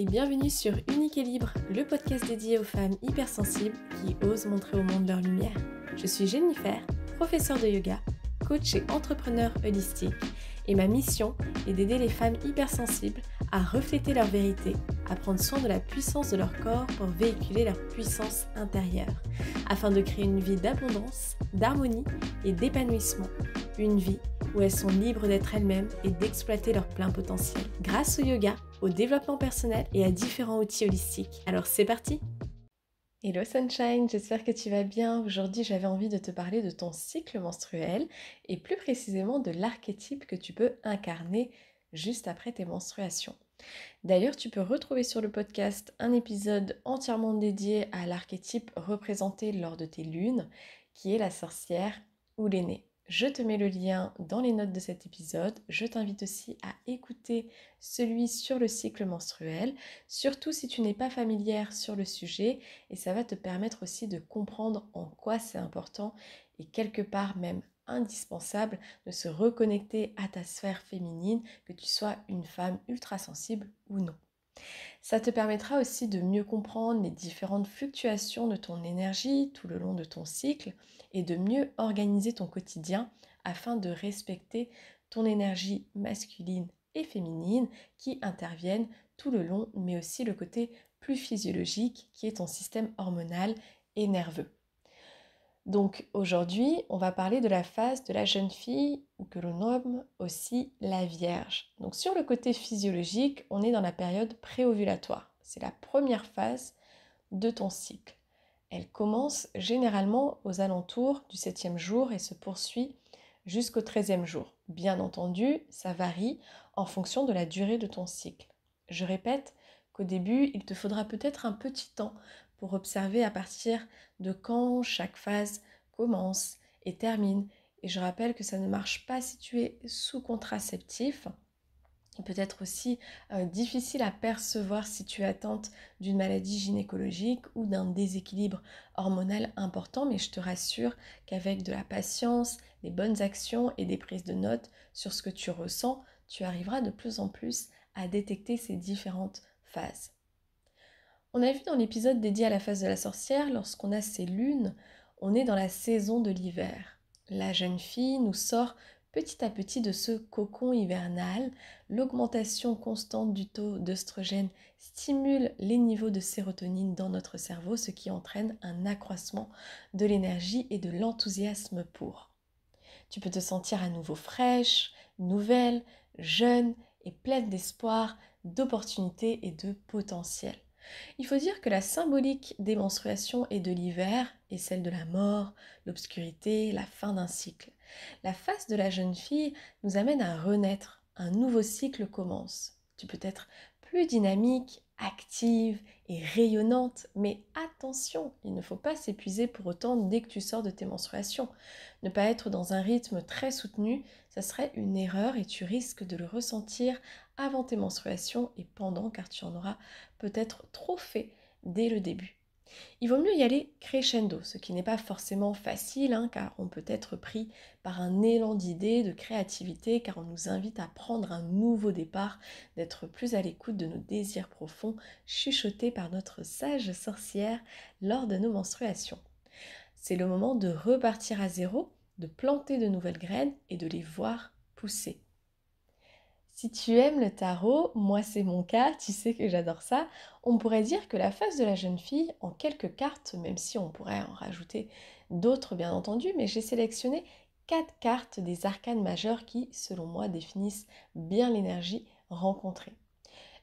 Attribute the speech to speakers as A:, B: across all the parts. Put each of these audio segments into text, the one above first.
A: bienvenue sur Unique et Libre, le podcast dédié aux femmes hypersensibles qui osent montrer au monde leur lumière. Je suis Jennifer, professeure de yoga, coach et entrepreneur holistique et ma mission est d'aider les femmes hypersensibles à refléter leur vérité, à prendre soin de la puissance de leur corps pour véhiculer leur puissance intérieure, afin de créer une vie d'abondance, d'harmonie et d'épanouissement. Une vie où elles sont libres d'être elles-mêmes et d'exploiter leur plein potentiel. Grâce au yoga, au développement personnel et à différents outils holistiques. Alors c'est parti! Hello Sunshine, j'espère que tu vas bien. Aujourd'hui j'avais envie de te parler de ton cycle menstruel et plus précisément de l'archétype que tu peux incarner juste après tes menstruations. D'ailleurs, tu peux retrouver sur le podcast un épisode entièrement dédié à l'archétype représenté lors de tes lunes, qui est la sorcière ou l'aînée. Je te mets le lien dans les notes de cet épisode. Je t'invite aussi à écouter celui sur le cycle menstruel, surtout si tu n'es pas familière sur le sujet, et ça va te permettre aussi de comprendre en quoi c'est important et quelque part même indispensable de se reconnecter à ta sphère féminine, que tu sois une femme ultra sensible ou non. Ça te permettra aussi de mieux comprendre les différentes fluctuations de ton énergie tout le long de ton cycle et de mieux organiser ton quotidien afin de respecter ton énergie masculine et féminine qui interviennent tout le long, mais aussi le côté plus physiologique qui est ton système hormonal et nerveux. Donc aujourd'hui, on va parler de la phase de la jeune fille ou que l'on nomme aussi la Vierge. Donc sur le côté physiologique, on est dans la période préovulatoire. C'est la première phase de ton cycle. Elle commence généralement aux alentours du 7e jour et se poursuit jusqu'au 13e jour. Bien entendu, ça varie en fonction de la durée de ton cycle. Je répète qu'au début, il te faudra peut-être un petit temps pour observer à partir de quand chaque phase commence et termine. Et je rappelle que ça ne marche pas si tu es sous contraceptif. Il peut être aussi difficile à percevoir si tu es atteinte d'une maladie gynécologique ou d'un déséquilibre hormonal important, mais je te rassure qu'avec de la patience, des bonnes actions et des prises de notes sur ce que tu ressens, tu arriveras de plus en plus à détecter ces différentes phases. On a vu dans l'épisode dédié à la phase de la sorcière, lorsqu'on a ces lunes, on est dans la saison de l'hiver. La jeune fille nous sort petit à petit de ce cocon hivernal. L'augmentation constante du taux d'œstrogène stimule les niveaux de sérotonine dans notre cerveau, ce qui entraîne un accroissement de l'énergie et de l'enthousiasme pour. Tu peux te sentir à nouveau fraîche, nouvelle, jeune et pleine d'espoir, d'opportunités et de potentiel. Il faut dire que la symbolique des menstruations et de l'hiver est celle de la mort, l'obscurité, la fin d'un cycle. La phase de la jeune fille nous amène à renaître, un nouveau cycle commence. Tu peux être plus dynamique, active et rayonnante, mais attention, il ne faut pas s'épuiser pour autant dès que tu sors de tes menstruations. Ne pas être dans un rythme très soutenu, ça serait une erreur et tu risques de le ressentir avant tes menstruations et pendant, car tu en auras peut-être trop fait dès le début. Il vaut mieux y aller crescendo, ce qui n'est pas forcément facile, car on peut être pris par un élan d'idées, de créativité, car on nous invite à prendre un nouveau départ, d'être plus à l'écoute de nos désirs profonds, chuchotés par notre sage sorcière lors de nos menstruations. C'est le moment de repartir à zéro, de planter de nouvelles graines et de les voir pousser. Si tu aimes le tarot, moi c'est mon cas, tu sais que j'adore ça, on pourrait dire que la phase de la jeune fille, en quelques cartes, même si on pourrait en rajouter d'autres bien entendu, mais j'ai sélectionné 4 cartes des arcanes majeures qui, selon moi, définissent bien l'énergie rencontrée.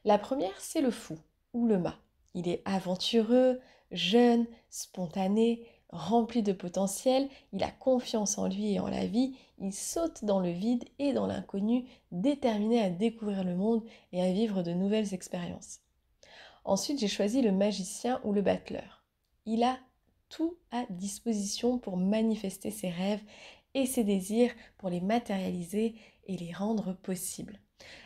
A: La première, c'est le fou, ou le mât. Il est aventureux, jeune, spontané, rempli de potentiel, il a confiance en lui et en la vie, il saute dans le vide et dans l'inconnu, déterminé à découvrir le monde et à vivre de nouvelles expériences. Ensuite, j'ai choisi le magicien ou le battleur. Il a tout à disposition pour manifester ses rêves et ses désirs, pour les matérialiser et les rendre possibles.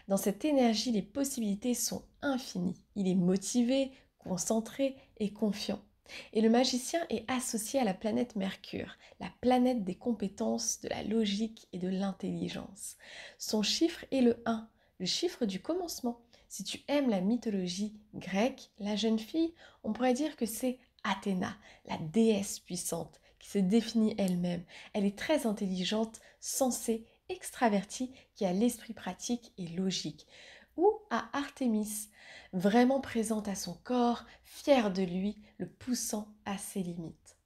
A: Dans cette énergie, les possibilités sont infinies. Il est motivé, concentré et confiant. Et le magicien est associé à la planète Mercure, la planète des compétences, de la logique et de l'intelligence. Son chiffre est le 1, le chiffre du commencement, Si tu aimes la mythologie grecque, la jeune fille, on pourrait dire que c'est Athéna, la déesse puissante, qui se définit elle-même. Elle est très intelligente, sensée, extravertie, qui a l'esprit pratique et logique. Ou à Artémis, vraiment présente à son corps, fière de lui, le poussant à ses limites.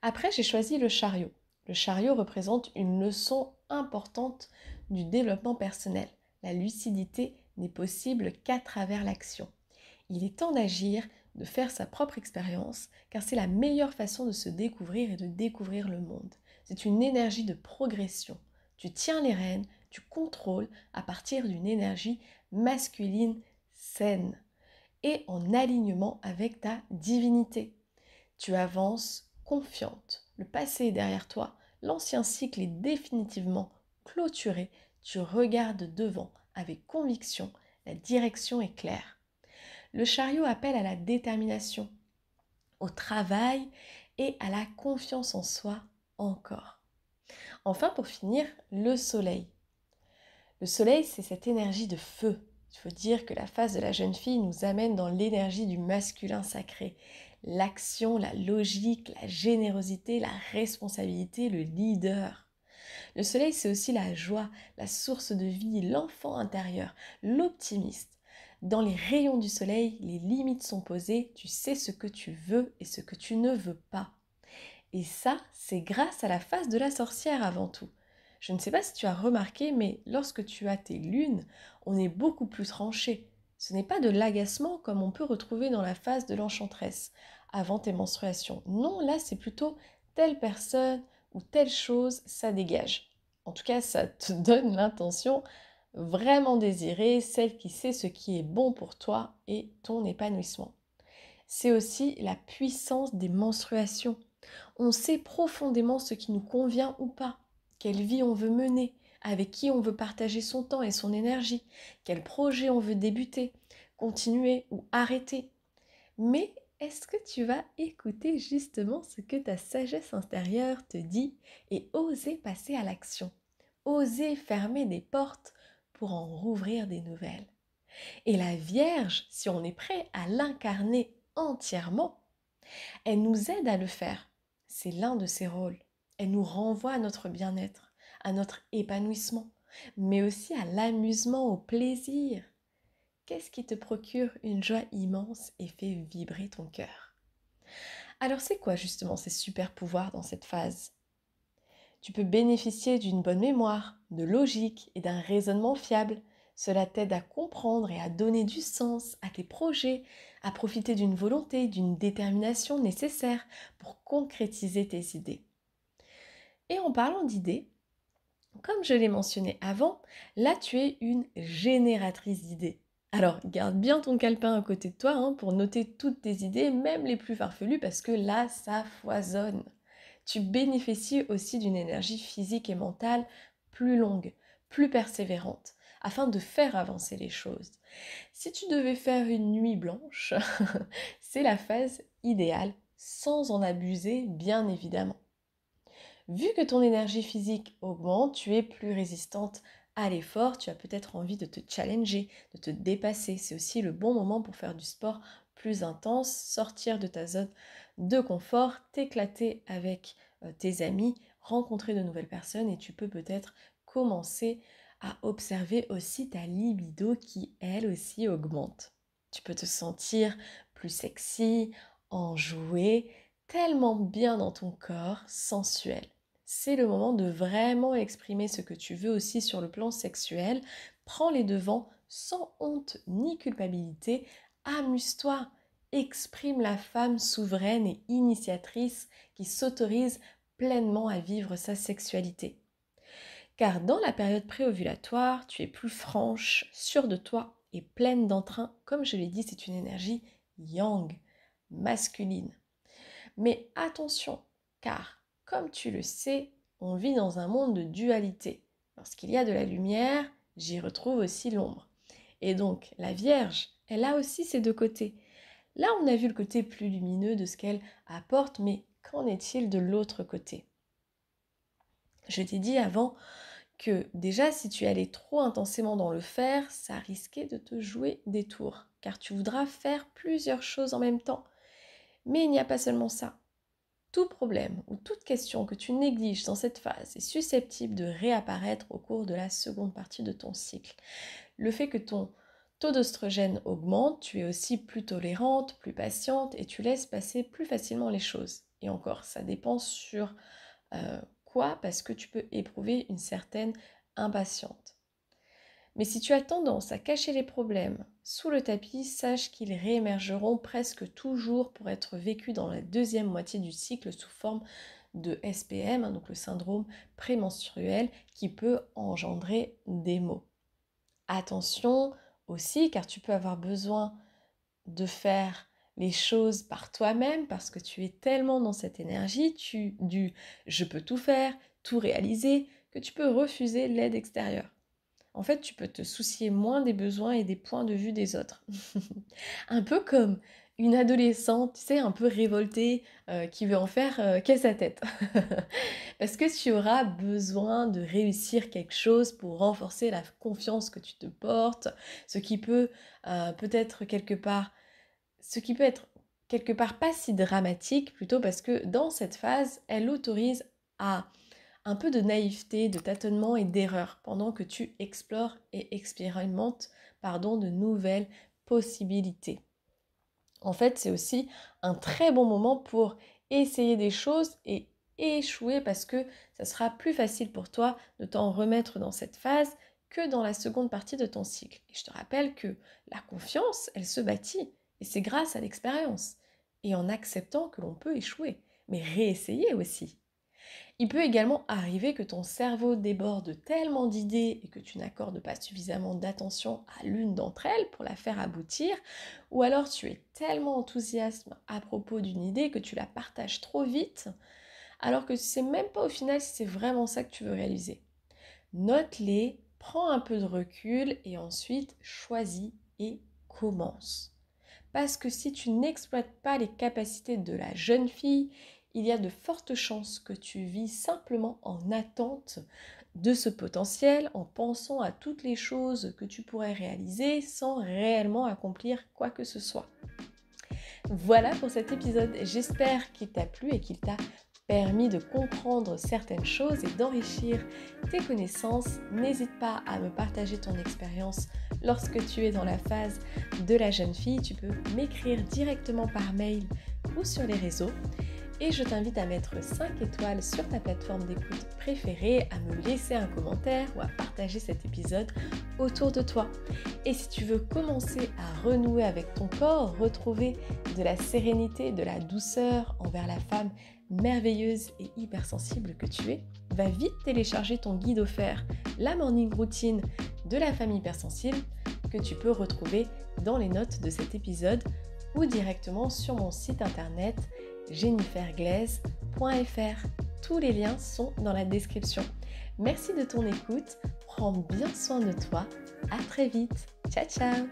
A: Après, j'ai choisi le chariot. Le chariot représente une leçon importante du développement personnel. La lucidité n'est possible qu'à travers l'action. Il est temps d'agir, de faire sa propre expérience, car c'est la meilleure façon de se découvrir et de découvrir le monde. C'est une énergie de progression. Tu tiens les rênes, tu contrôles à partir d'une énergie masculine saine et en alignement avec ta divinité. Tu avances confiante. Le passé est derrière toi, l'ancien cycle est définitivement clôturé. Tu regardes devant avec conviction, la direction est claire. Le chariot appelle à la détermination, au travail et à la confiance en soi encore. Enfin, pour finir, le soleil. Le soleil, c'est cette énergie de feu. Il faut dire que la phase de la jeune fille nous amène dans l'énergie du masculin sacré. L'action, la logique, la générosité, la responsabilité, le leader. Le soleil, c'est aussi la joie, la source de vie, l'enfant intérieur, l'optimiste. Dans les rayons du soleil, les limites sont posées, tu sais ce que tu veux et ce que tu ne veux pas. Et ça, c'est grâce à la phase de la sorcière avant tout. Je ne sais pas si tu as remarqué, mais lorsque tu as tes lunes, on est beaucoup plus tranché. Ce n'est pas de l'agacement comme on peut retrouver dans la phase de l'enchanteresse avant tes menstruations. Non, là c'est plutôt telle personne ou telle chose, ça dégage. En tout cas, ça te donne l'intention vraiment désirée, celle qui sait ce qui est bon pour toi et ton épanouissement. C'est aussi la puissance des menstruations. On sait profondément ce qui nous convient ou pas, quelle vie on veut mener, avec qui on veut partager son temps et son énergie, quel projet on veut débuter, continuer ou arrêter. Mais est-ce que tu vas écouter justement ce que ta sagesse intérieure te dit et oser passer à l'action, oser fermer des portes pour en rouvrir des nouvelles? Et la Vierge, si on est prêt à l'incarner entièrement, elle nous aide à le faire. C'est l'un de ses rôles. Elle nous renvoie à notre bien-être, à notre épanouissement, mais aussi à l'amusement, au plaisir. Qu'est-ce qui te procure une joie immense et fait vibrer ton cœur? Alors c'est quoi justement ces super pouvoirs dans cette phase? Tu peux bénéficier d'une bonne mémoire, de logique et d'un raisonnement fiable. Cela t'aide à comprendre et à donner du sens à tes projets, à profiter d'une volonté, d'une détermination nécessaire pour concrétiser tes idées. Et en parlant d'idées, comme je l'ai mentionné avant, là tu es une génératrice d'idées. Alors garde bien ton calepin à côté de toi pour noter toutes tes idées, même les plus farfelues, parce que là ça foisonne. Tu bénéficies aussi d'une énergie physique et mentale plus longue, plus persévérante, afin de faire avancer les choses. Si tu devais faire une nuit blanche, c'est la phase idéale, sans en abuser bien évidemment. Vu que ton énergie physique augmente, tu es plus résistante à l'effort, tu as peut-être envie de te challenger, de te dépasser. C'est aussi le bon moment pour faire du sport plus intense, sortir de ta zone de confort, t'éclater avec tes amis, rencontrer de nouvelles personnes et tu peux peut-être commencer à observer aussi ta libido qui elle aussi augmente. Tu peux te sentir plus sexy, enjoué, tellement bien dans ton corps, sensuel. C'est le moment de vraiment exprimer ce que tu veux aussi sur le plan sexuel. Prends les devants sans honte ni culpabilité. Amuse-toi. Exprime la femme souveraine et initiatrice qui s'autorise pleinement à vivre sa sexualité. Car dans la période préovulatoire, tu es plus franche, sûre de toi et pleine d'entrain. Comme je l'ai dit, c'est une énergie yang, masculine. Mais attention, car comme tu le sais, on vit dans un monde de dualité. Lorsqu'il y a de la lumière, j'y retrouve aussi l'ombre. Et donc, la Vierge, elle a aussi ses deux côtés. Là, on a vu le côté plus lumineux de ce qu'elle apporte, mais qu'en est-il de l'autre côté? Je t'ai dit avant que déjà si tu allais trop intensément dans le faire, ça risquait de te jouer des tours, car tu voudras faire plusieurs choses en même temps. Mais il n'y a pas seulement ça. Tout problème ou toute question que tu négliges dans cette phase est susceptible de réapparaître au cours de la seconde partie de ton cycle. Le fait que ton taux d'oestrogène augmente, tu es aussi plus tolérante, plus patiente et tu laisses passer plus facilement les choses. Et encore, ça dépend sur quoi, parce que tu peux éprouver une certaine impatience. Mais si tu as tendance à cacher les problèmes sous le tapis, sache qu'ils réémergeront presque toujours pour être vécus dans la deuxième moitié du cycle sous forme de SPM, donc le syndrome prémenstruel, qui peut engendrer des maux. Attention aussi, car tu peux avoir besoin de les choses par toi-même parce que tu es tellement dans cette énergie du je peux tout faire, tout réaliser, que tu peux refuser l'aide extérieure. En fait, tu peux te soucier moins des besoins et des points de vue des autres. Un peu comme une adolescente, tu sais, un peu révoltée, qui veut en faire qu'à sa tête. Parce que tu auras besoin de réussir quelque chose pour renforcer la confiance que tu te portes, ce qui peut peut-être quelque part ce qui peut être quelque part pas si dramatique, plutôt parce que dans cette phase, elle autorise à un peu de naïveté, de tâtonnement et d'erreur pendant que tu explores et expérimentes de nouvelles possibilités. En fait, c'est aussi un très bon moment pour essayer des choses et échouer parce que ça sera plus facile pour toi de t'en remettre dans cette phase que dans la seconde partie de ton cycle. Et je te rappelle que la confiance, elle se bâtit et c'est grâce à l'expérience et en acceptant que l'on peut échouer, mais réessayer aussi. Il peut également arriver que ton cerveau déborde tellement d'idées et que tu n'accordes pas suffisamment d'attention à l'une d'entre elles pour la faire aboutir, ou alors tu es tellement enthousiaste à propos d'une idée que tu la partages trop vite, alors que tu ne sais même pas au final si c'est vraiment ça que tu veux réaliser. Note-les, prends un peu de recul et ensuite choisis et commence. Parce que si tu n'exploites pas les capacités de la jeune fille, il y a de fortes chances que tu vis simplement en attente de ce potentiel, en pensant à toutes les choses que tu pourrais réaliser sans réellement accomplir quoi que ce soit. Voilà pour cet épisode, j'espère qu'il t'a plu et qu'il t'a permis de comprendre certaines choses et d'enrichir tes connaissances. N'hésite pas à me partager ton expérience lorsque tu es dans la phase de la jeune fille. Tu peux m'écrire directement par mail ou sur les réseaux. Et je t'invite à mettre 5 étoiles sur ta plateforme d'écoute préférée, à me laisser un commentaire ou à partager cet épisode autour de toi. Et si tu veux commencer à renouer avec ton corps, retrouver de la sérénité, de la douceur envers la femme merveilleuse et hypersensible que tu es, va vite télécharger ton guide offert, la morning routine de la femme hypersensible, que tu peux retrouver dans les notes de cet épisode ou directement sur mon site internet jenniferglaise.fr. Tous les liens sont dans la description. Merci de ton écoute, prends bien soin de toi, à très vite, ciao ciao.